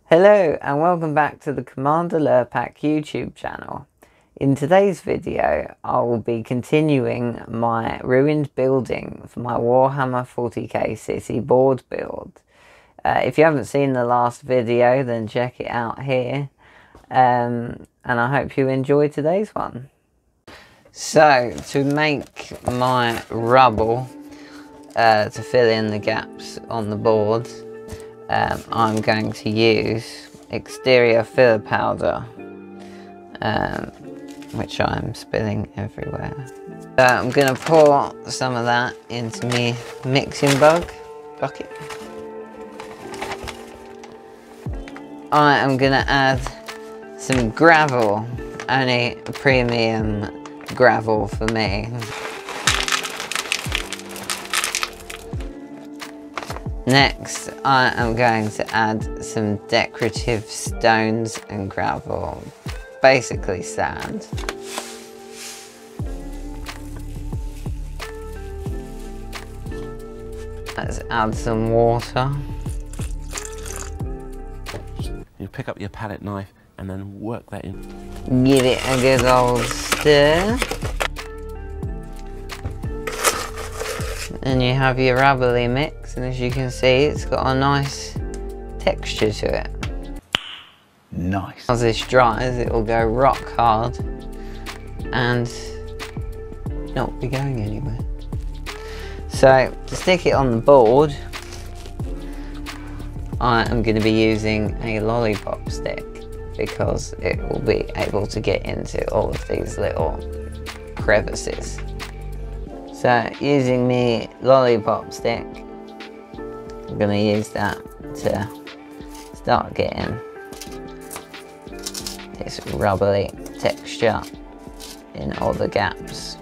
Hello and welcome back to the Commander Lurpack YouTube channel. In today's video I will be continuing my ruined building for my Warhammer 40k city board build. If you haven't seen the last video then check it out here, and I hope you enjoy today's one. So to make my rubble to fill in the gaps on the board, I'm going to use exterior filler powder, which I'm spilling everywhere. So I'm going to pour some of that into my mixing bucket. I am going to add some gravel, only premium gravel for me. Next, I am going to add some decorative stones and gravel, basically sand. Let's add some water. You pick up your palette knife and then work that in. Give it a good old stir. And you have your rubbly mix, and as you can see it's got a nice texture to it. Nice. As this dries it will go rock hard and not be going anywhere. So to stick it on the board I am going to be using a lollipop stick because it will be able to get into all of these little crevices. So using the lollipop stick, I'm going to use that to start getting this rubbly texture in all the gaps.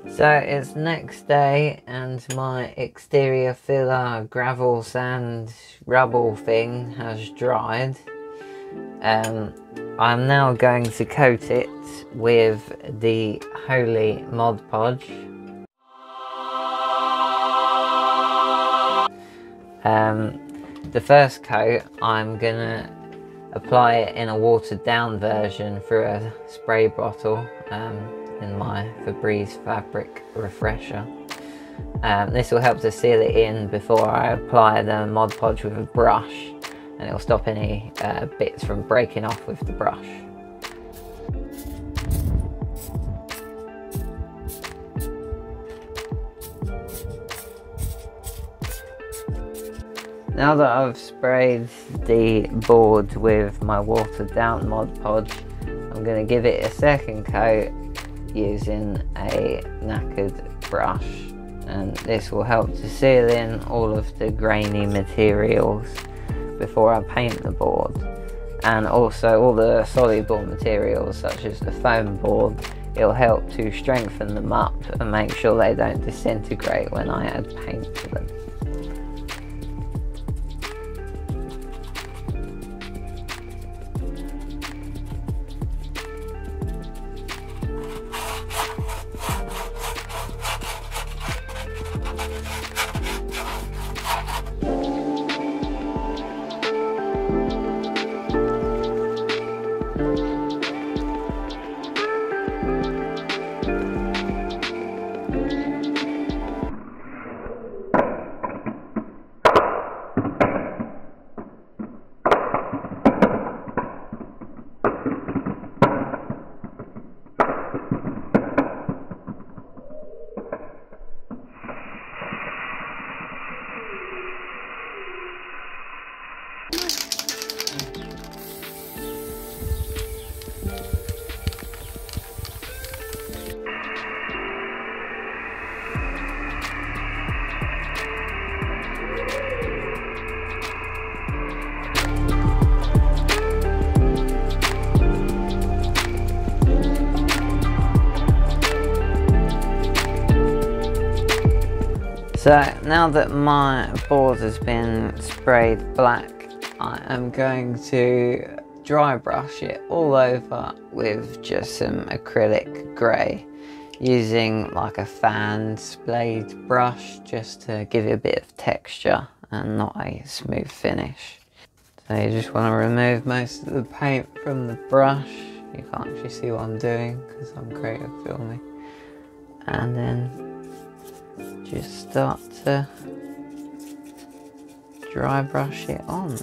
So it's next day and my exterior filler gravel sand rubble thing has dried. I'm now going to coat it with the Holy Mod Podge. The first coat I'm gonna apply it in a watered down version through a spray bottle in my Febreze fabric refresher. This will help to seal it in before I apply the Mod Podge with a brush, and it will stop any bits from breaking off with the brush. Now that I've sprayed the board with my watered down Mod Podge, I'm going to give it a second coat using a knackered brush, and this will help to seal in all of the grainy materials before I paint the board, and also all the soluble materials such as the foam board. It'll help to strengthen them up and make sure they don't disintegrate when I add paint to them. So now that my board has been sprayed black, I am going to dry brush it all over with just some acrylic grey, using like a fan blade brush just to give it a bit of texture and not a smooth finish. So you just want to remove most of the paint from the brush. You can't actually see what I'm doing because I'm creative filming. And then just start to dry brush it on.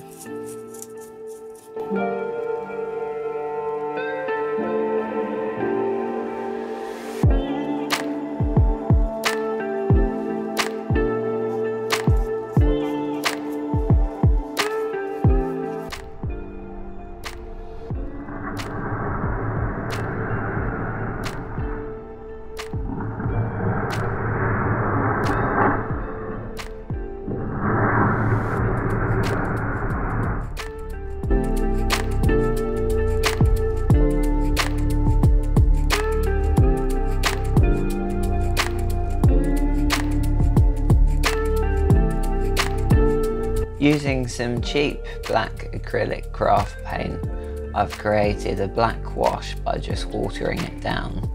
Using some cheap black acrylic craft paint, I've created a black wash by just watering it down,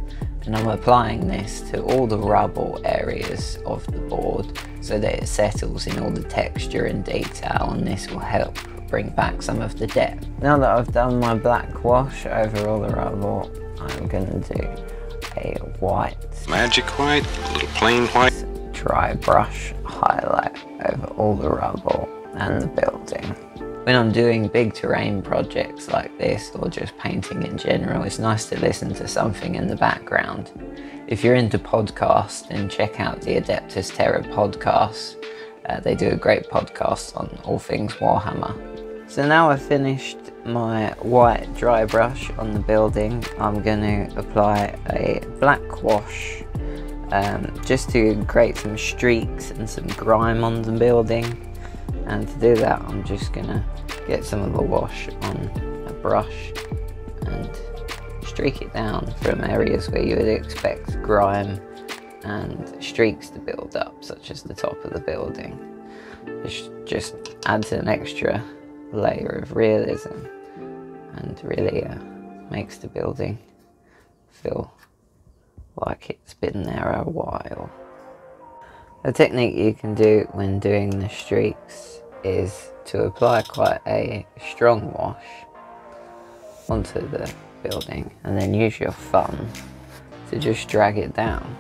and I'm applying this to all the rubble areas of the board so that it settles in all the texture and detail, and this will help bring back some of the depth. Now that I've done my black wash over all the rubble, I'm going to do a white, magic white, a little plain white, dry brush highlight over all the rubble and the building. When I'm doing big terrain projects like this, or just painting in general, it's nice to listen to something in the background. If you're into podcasts, then check out the Adeptus Terra podcast. They do a great podcast on all things Warhammer. So now I've finished my white dry brush on the building, I'm going to apply a black wash just to create some streaks and some grime on the building. And to do that, I'm just gonna get some of the wash on a brush and streak it down from areas where you would expect grime and streaks to build up, such as the top of the building. It just adds an extra layer of realism and really makes the building feel like it's been there a while. A technique you can do when doing the streaks is to apply quite a strong wash onto the building and then use your thumb to just drag it down.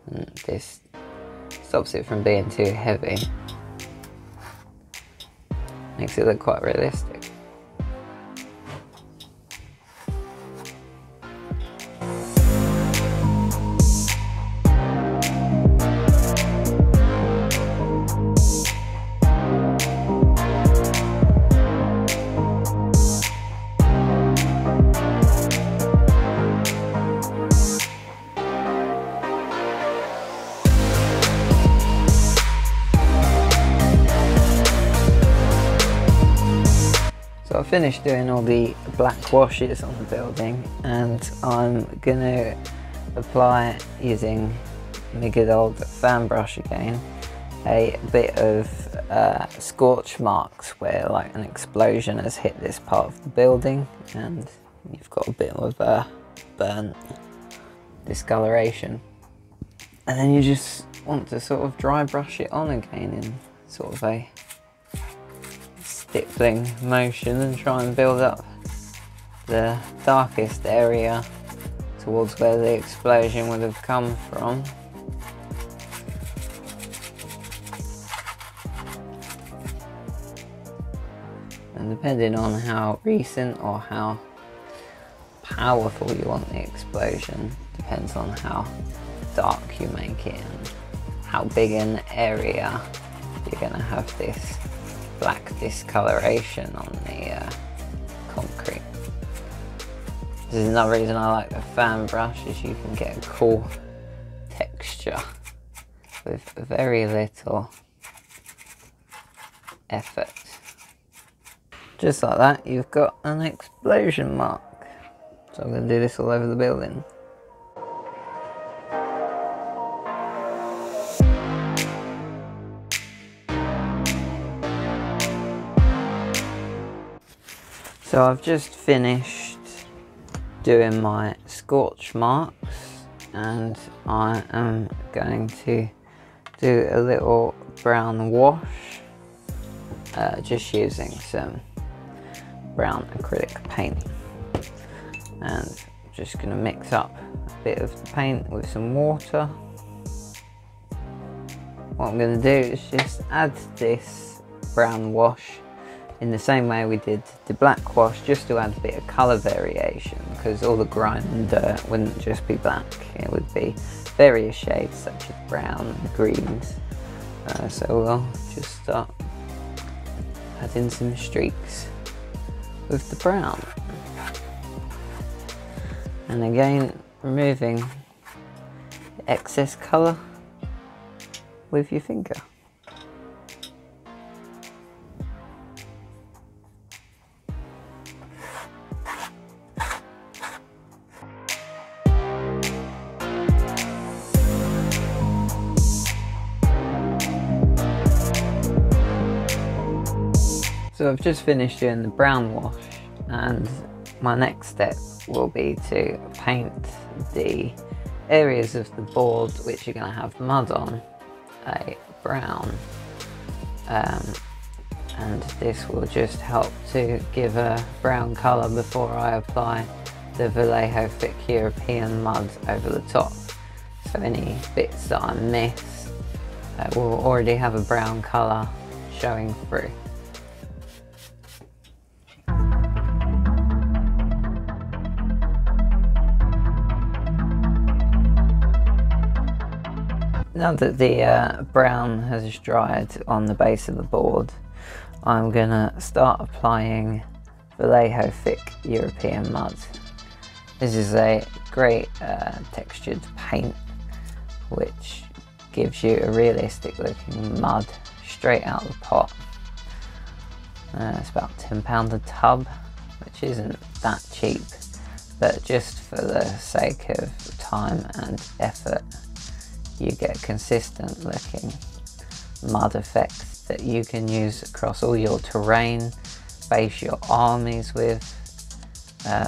And this stops it from being too heavy. Makes it look quite realistic. So I finished doing all the black washes on the building, and I'm gonna apply, using my good old fan brush again, a bit of scorch marks where like an explosion has hit this part of the building and you've got a bit of a burnt discoloration. And then you just want to sort of dry brush it on again in sort of a stippling motion and try and build up the darkest area towards where the explosion would have come from. And depending on how recent or how powerful you want the explosion, depends on how dark you make it and how big an area you're going to have this black discoloration on the concrete. This is another reason I like the fan brush, is you can get a cool texture with very little effort. Just like that, you've got an explosion mark. So I'm going to do this all over the building. So I've just finished doing my scorch marks, and I am going to do a little brown wash, just using some brown acrylic paint, and I'm just going to mix up a bit of the paint with some water. What I'm going to do is just add this brown wash in the same way we did the black wash, just to add a bit of colour variation, because all the grime and dirt wouldn't just be black, it would be various shades such as brown and greens. So we'll just start adding some streaks with the brown, and again removing the excess colour with your finger. So I've just finished doing the brown wash, and my next step will be to paint the areas of the board which are going to have mud on a brown, and this will just help to give a brown colour before I apply the Vallejo thick European mud over the top. So any bits that I miss will already have a brown colour showing through. Now that the brown has dried on the base of the board, I'm going to start applying Vallejo thick European mud. This is a great textured paint which gives you a realistic looking mud straight out of the pot. It's about £10 a tub, which isn't that cheap, but just for the sake of time and effort, you get consistent looking mud effects that you can use across all your terrain, base your armies with,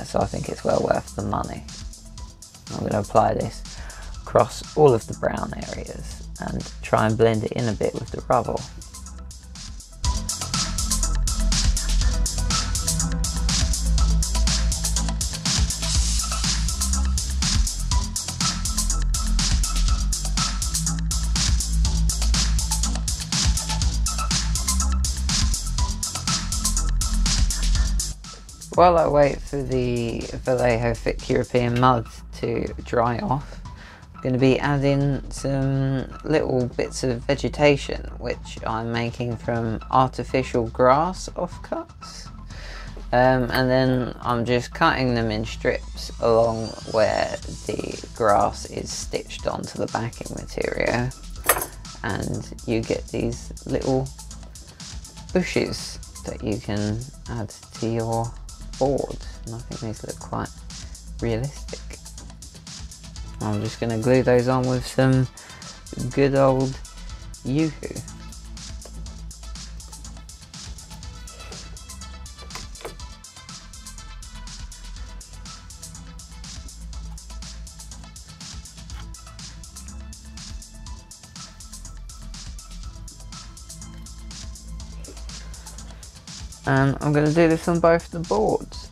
so I think it's well worth the money. I'm going to apply this across all of the brown areas and try and blend it in a bit with the rubble. While I wait for the Vallejo thick European mud to dry off, I'm going to be adding some little bits of vegetation which I'm making from artificial grass offcuts, and then I'm just cutting them in strips along where the grass is stitched onto the backing material, and you get these little bushes that you can add to your board, and I think these look quite realistic. I'm just going to glue those on with some good old Yoo-hoo. And I'm going to do this on both the boards.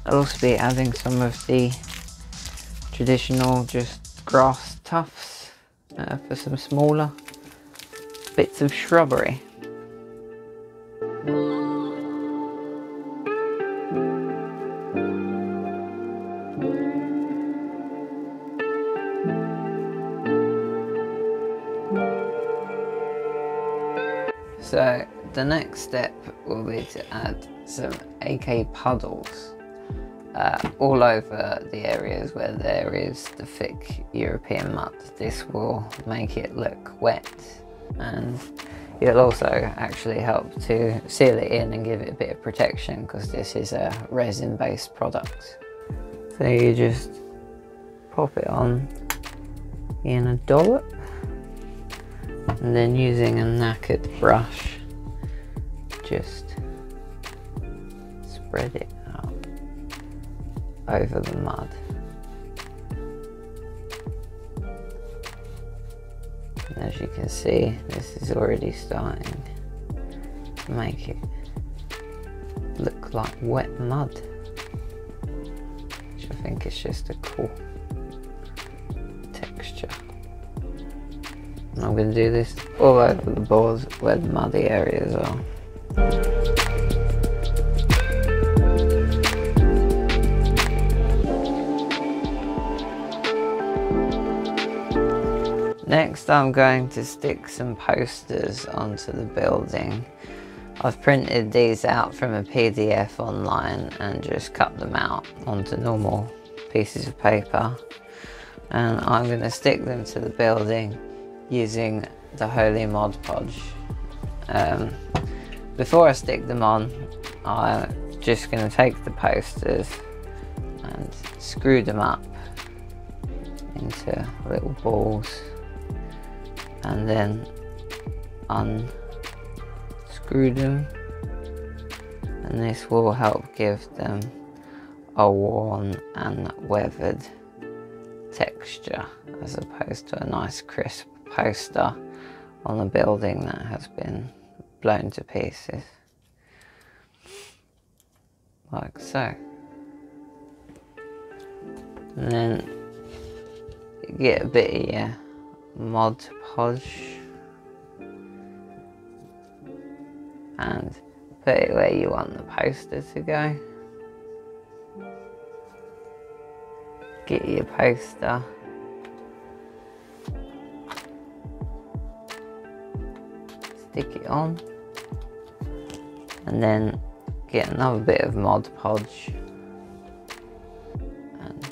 I'll also be adding some of the traditional just grass tufts for some smaller bits of shrubbery. So the next step will be to add some AK puddles all over the areas where there is the thick European mud. This will make it look wet, and it'll also actually help to seal it in and give it a bit of protection, because this is a resin based product. So you just pop it on in a dollop, and then using a knackered brush just spread it out over the mud. And as you can see, this is already starting to make it look like wet mud, which I think is just a cool texture. And I'm going to do this all over the boards where the muddy areas are. Next, I'm going to stick some posters onto the building. I've printed these out from a PDF online and just cut them out onto normal pieces of paper. And I'm going to stick them to the building using the Holy Mod Podge. Before I stick them on, I'm just going to take the posters and screw them up into little balls, and then unscrew them, and this will help give them a worn and weathered texture as opposed to a nice crisp poster on a building that has been blown to pieces, like so. And then you get a bit of your Mod Podge and put it where you want the poster to go. Get your poster, stick it on, and then get another bit of Mod Podge and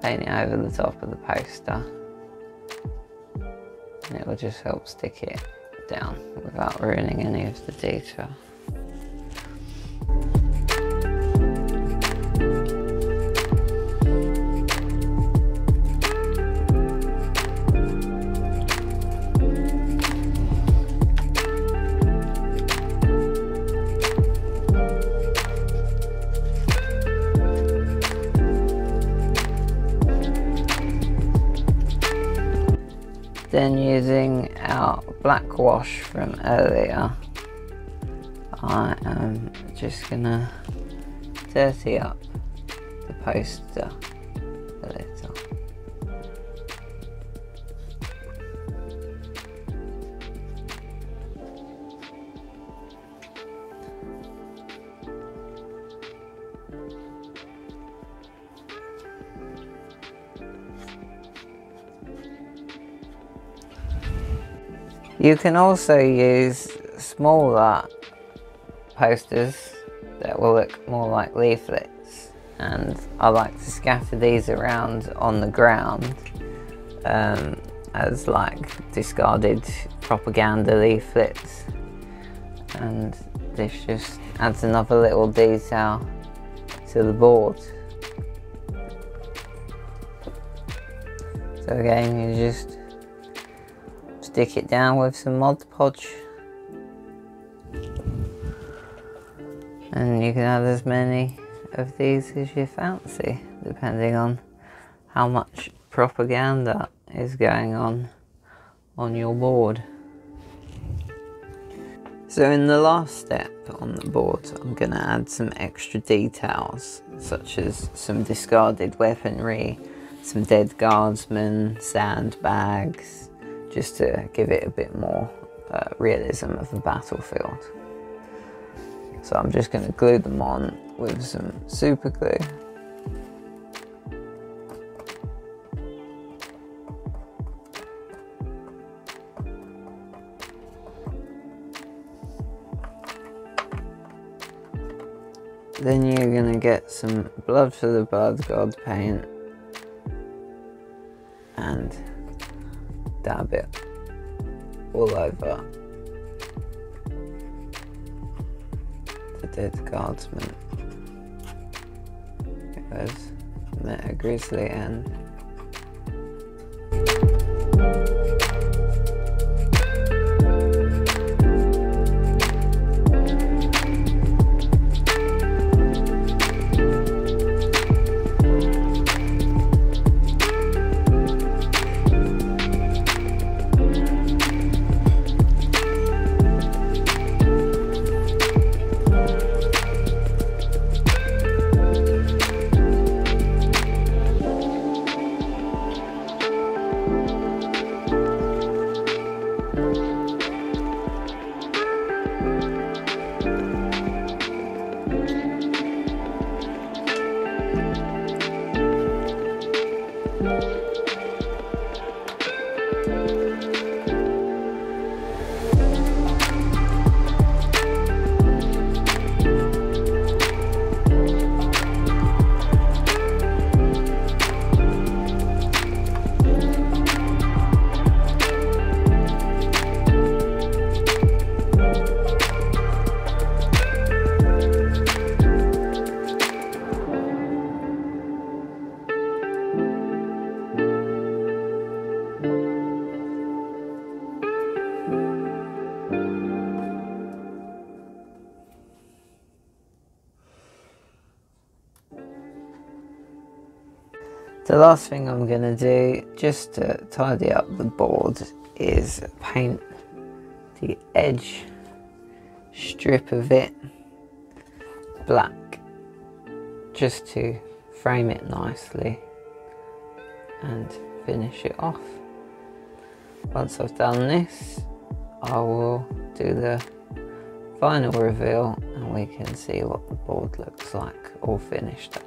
paint it over the top of the poster, and it will just help stick it down without ruining any of the detail. Then, using our black wash from earlier, I am just gonna dirty up the poster a little. You can also use smaller posters that will look more like leaflets, and I like to scatter these around on the ground as like discarded propaganda leaflets, and this just adds another little detail to the board. So again, you just stick it down with some Mod Podge, and you can add as many of these as you fancy, depending on how much propaganda is going on your board. So in the last step on the board, I'm going to add some extra details, such as some discarded weaponry, some dead guardsmen, sandbags, just to give it a bit more realism of the battlefield. So I'm just going to glue them on with some super glue. Then you're going to get some Blood for the Blood God paint and dab it all over the dead guardsman. There's met a grisly end. The last thing I'm going to do, just to tidy up the board, is paint the edge strip of it black, just to frame it nicely and finish it off. Once I've done this, I will do the final reveal and we can see what the board looks like all finished up.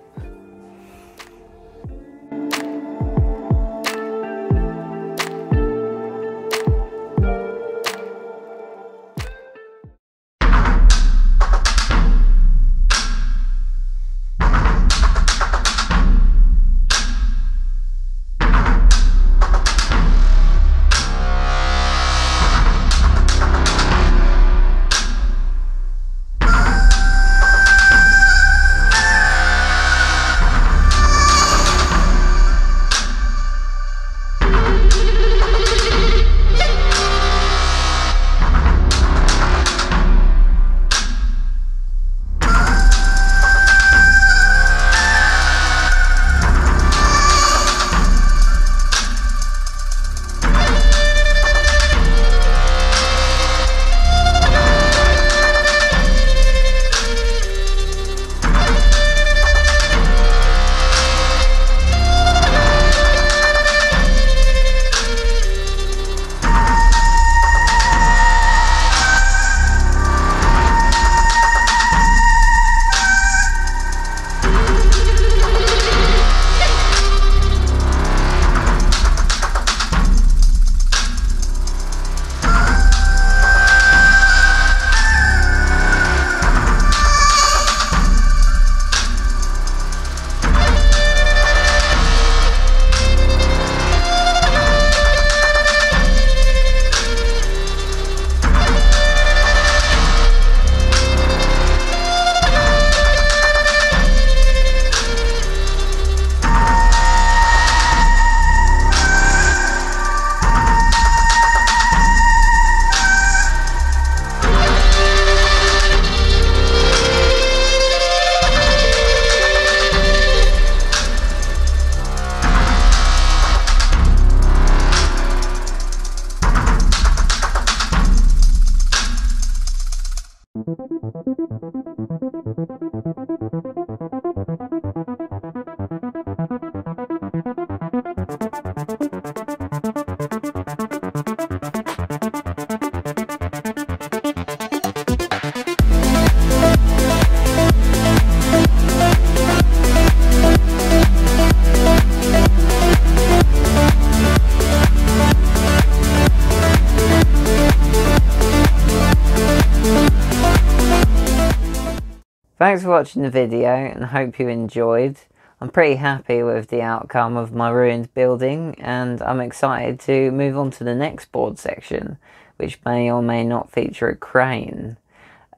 Thanks for watching the video and I hope you enjoyed. I'm pretty happy with the outcome of my ruined building and I'm excited to move on to the next board section, which may or may not feature a crane.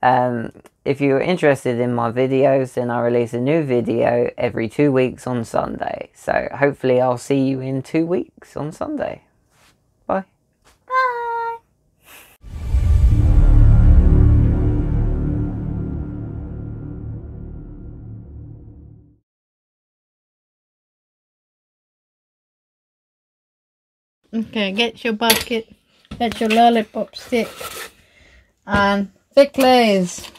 If you're interested in my videos, then I release a new video every 2 weeks on Sunday. So hopefully I'll see you in 2 weeks on Sunday. Bye. Bye. Okay, get your bucket, get your lollipop stick, and thick glaze.